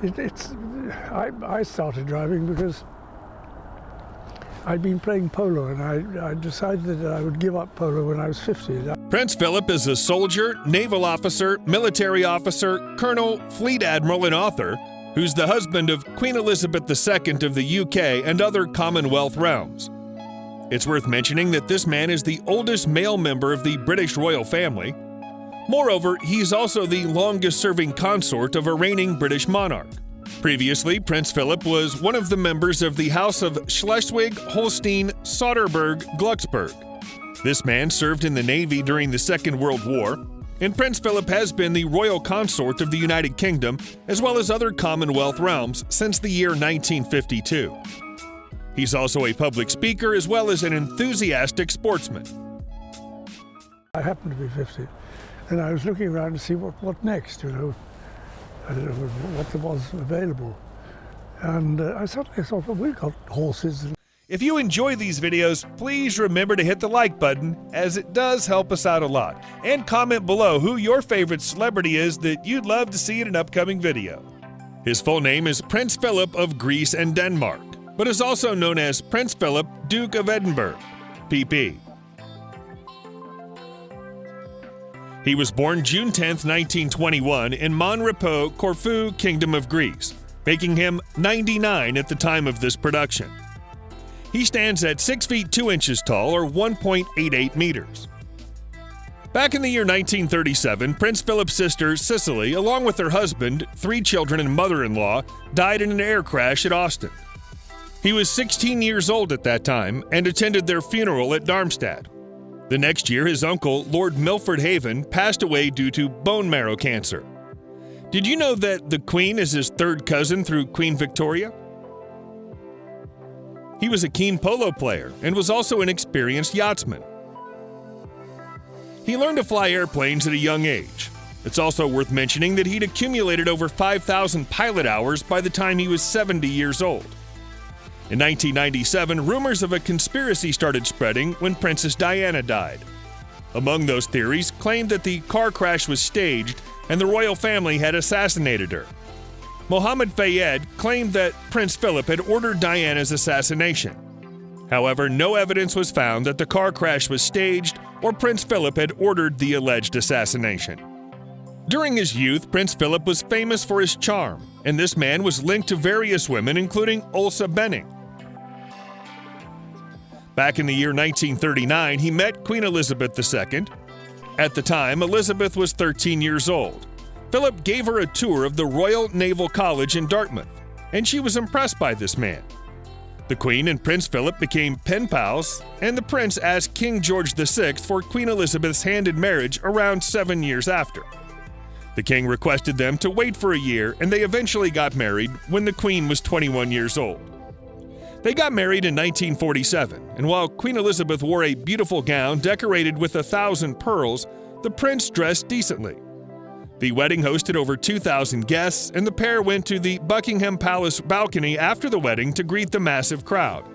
I started driving because I'd been playing polo, and I decided that I would give up polo when I was 50. Prince Philip is a soldier, naval officer, military officer, colonel, fleet admiral, and author who's the husband of Queen Elizabeth II of the UK and other Commonwealth realms. It's worth mentioning that this man is the oldest male member of the British royal family. Moreover, he's also the longest-serving consort of a reigning British monarch. Previously, Prince Philip was one of the members of the House of Schleswig-Holstein-Sonderburg-Glucksburg. This man served in the Navy during the Second World War, and Prince Philip has been the royal consort of the United Kingdom as well as other Commonwealth realms since the year 1952. He's also a public speaker as well as an enthusiastic sportsman. I happened to be 50, and I was looking around to see what next, I don't know what there was available. And I suddenly thought, well, we've got horses. If you enjoy these videos, please remember to hit the like button, as it does help us out a lot. And comment below who your favorite celebrity is that you'd love to see in an upcoming video. His full name is Prince Philip of Greece and Denmark, but is also known as Prince Philip, Duke of Edinburgh, PP. He was born June 10, 1921 in Monrepos, Corfu, Kingdom of Greece, making him 99 at the time of this production. He stands at 6 feet 2 inches tall, or 1.88 meters. Back in the year 1937, Prince Philip's sister, Cicely, along with her husband, 3 children, and mother-in-law, died in an air crash at Austin. He was 16 years old at that time and attended their funeral at Darmstadt. The next year, his uncle, Lord Milford Haven, passed away due to bone marrow cancer. Did you know that the Queen is his third cousin through Queen Victoria? He was a keen polo player and was also an experienced yachtsman. He learned to fly airplanes at a young age. It's also worth mentioning that he'd accumulated over 5,000 pilot hours by the time he was 70 years old. In 1997, rumors of a conspiracy started spreading when Princess Diana died. Among those theories claimed that the car crash was staged and the royal family had assassinated her. Mohammed Fayed claimed that Prince Philip had ordered Diana's assassination. However, no evidence was found that the car crash was staged or Prince Philip had ordered the alleged assassination. During his youth, Prince Philip was famous for his charm, and this man was linked to various women, including Ulsa Benning. Back in the year 1939, he met Queen Elizabeth II. At the time, Elizabeth was 13 years old. Philip gave her a tour of the Royal Naval College in Dartmouth, and she was impressed by this man. The Queen and Prince Philip became pen pals, and the Prince asked King George VI for Queen Elizabeth's hand in marriage around 7 years after. The King requested them to wait for a year, and they eventually got married when the Queen was 21 years old. They got married in 1947, and while Queen Elizabeth wore a beautiful gown decorated with 1,000 pearls, the Prince dressed decently. The wedding hosted over 2,000 guests, and the pair went to the Buckingham Palace balcony after the wedding to greet the massive crowd.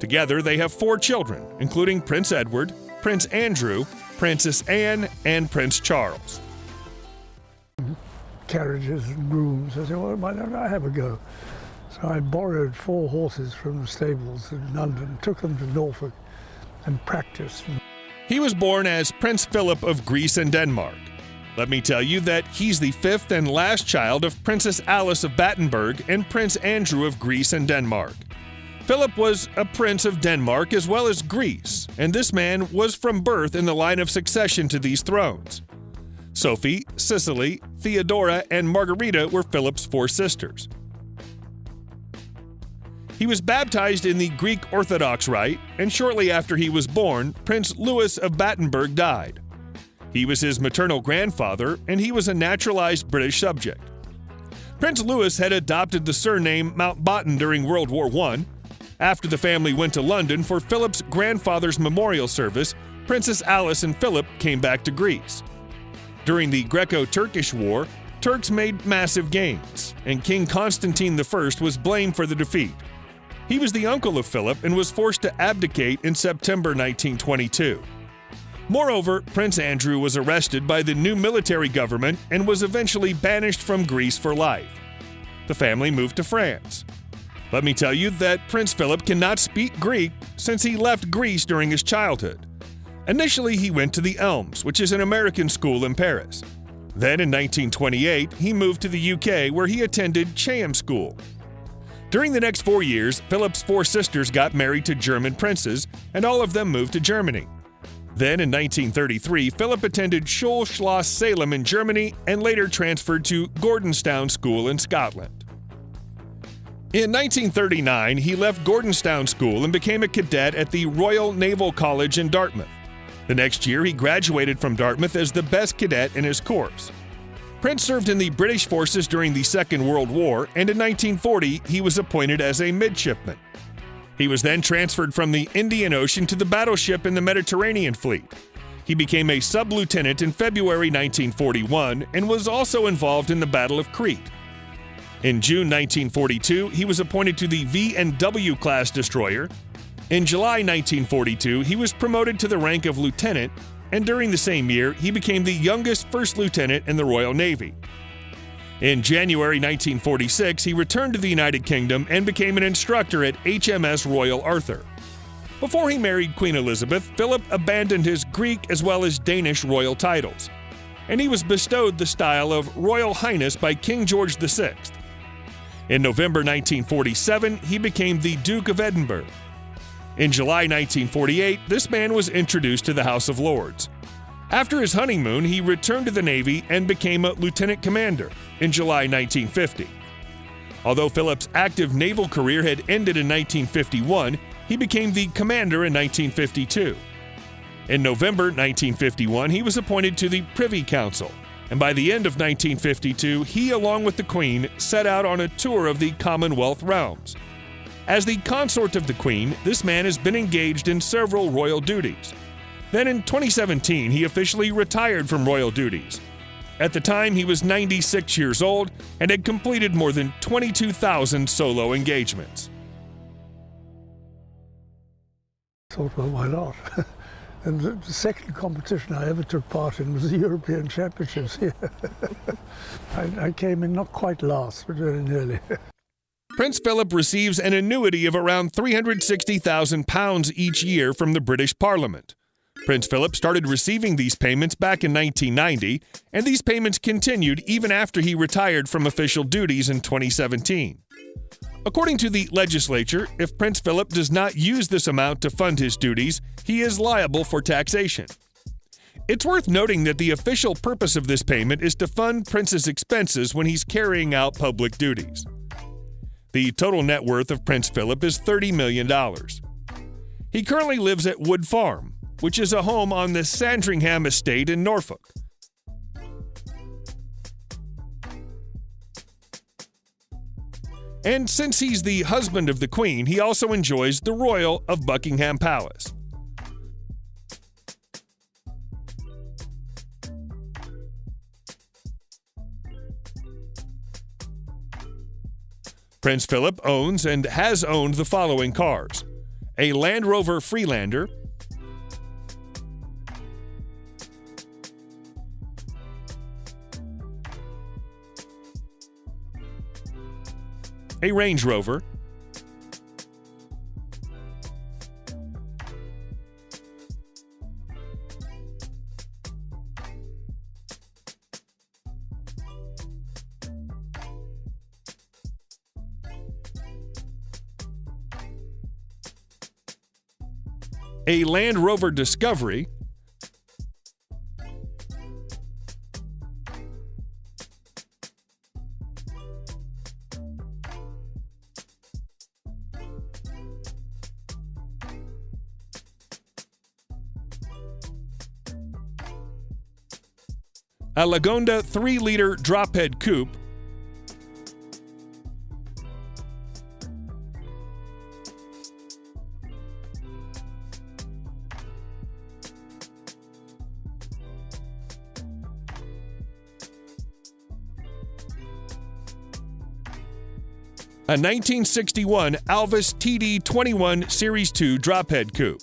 Together, they have 4 children, including Prince Edward, Prince Andrew, Princess Anne, and Prince Charles. Carriages and grooms. I said, well, why don't I have a go? So I borrowed 4 horses from the stables in London, took them to Norfolk, and practiced. He was born as Prince Philip of Greece and Denmark. Let me tell you that he's the 5th and last child of Princess Alice of Battenberg and Prince Andrew of Greece and Denmark. Philip was a prince of Denmark as well as Greece, and this man was from birth in the line of succession to these thrones. Sophie, Cicely, Theodora, and Margarita were Philip's 4 sisters. He was baptized in the Greek Orthodox rite, and shortly after he was born, Prince Louis of Battenberg died. He was his maternal grandfather, and he was a naturalized British subject. Prince Louis had adopted the surname Mountbatten during World War I. After the family went to London for Philip's grandfather's memorial service, Princess Alice and Philip came back to Greece. During the Greco-Turkish War, Turks made massive gains, and King Constantine I was blamed for the defeat. He was the uncle of Philip and was forced to abdicate in September 1922. Moreover, Prince Andrew was arrested by the new military government and was eventually banished from Greece for life. the family moved to France. Let me tell you that Prince Philip cannot speak Greek since he left Greece during his childhood. Initially, he went to the Elms, which is an American school in Paris. Then in 1928, he moved to the UK, where he attended Chatham School. During the next 4 years, Philip's 4 sisters got married to German princes, and all of them moved to Germany. Then in 1933, Philip attended Schulschloss Salem in Germany and later transferred to Gordonstoun School in Scotland. In 1939, he left Gordonstoun School and became a cadet at the Royal Naval College in Dartmouth. The next year, he graduated from Dartmouth as the best cadet in his course. Prince served in the British forces during the Second World War, and in 1940, he was appointed as a midshipman. He was then transferred from the Indian Ocean to the battleship in the Mediterranean Fleet. He became a sub-lieutenant in February 1941 and was also involved in the Battle of Crete. In June 1942, he was appointed to the V&W-class destroyer. In July 1942, he was promoted to the rank of lieutenant, and during the same year, he became the youngest first lieutenant in the Royal Navy. In January 1946, he returned to the United Kingdom and became an instructor at HMS Royal Arthur. Before he married Queen Elizabeth, Philip abandoned his Greek as well as Danish royal titles, and he was bestowed the style of Royal Highness by King George VI. In November 1947, he became the Duke of Edinburgh. In July 1948, this man was introduced to the House of Lords. After his honeymoon, he returned to the Navy and became a lieutenant commander in July 1950. Although Philip's active naval career had ended in 1951, he became the commander in 1952. In November 1951, he was appointed to the Privy Council, and by the end of 1952, he, along with the Queen, set out on a tour of the Commonwealth realms. As the consort of the Queen, this man has been engaged in several royal duties. Then in 2017, he officially retired from royal duties. At the time, he was 96 years old and had completed more than 22,000 solo engagements. I thought, well, why not? And the second competition I ever took part in was the European Championships here. I came in not quite last, but very nearly. Prince Philip receives an annuity of around £360,000 each year from the British Parliament. Prince Philip started receiving these payments back in 1990, and these payments continued even after he retired from official duties in 2017. According to the legislature, if Prince Philip does not use this amount to fund his duties, he is liable for taxation. It's worth noting that the official purpose of this payment is to fund Prince's expenses when he's carrying out public duties. The total net worth of Prince Philip is $30 million. He currently lives at Wood Farm, which is a home on the Sandringham estate in Norfolk. And since he's the husband of the Queen, he also enjoys the Royal of Buckingham Palace. Prince Philip owns and has owned the following cars: a Land Rover Freelander, a Range Rover, a Land Rover Discovery, a Lagonda 3-liter drop-head coupe, a 1961 Alvis TD21 Series 2 drop-head coupe,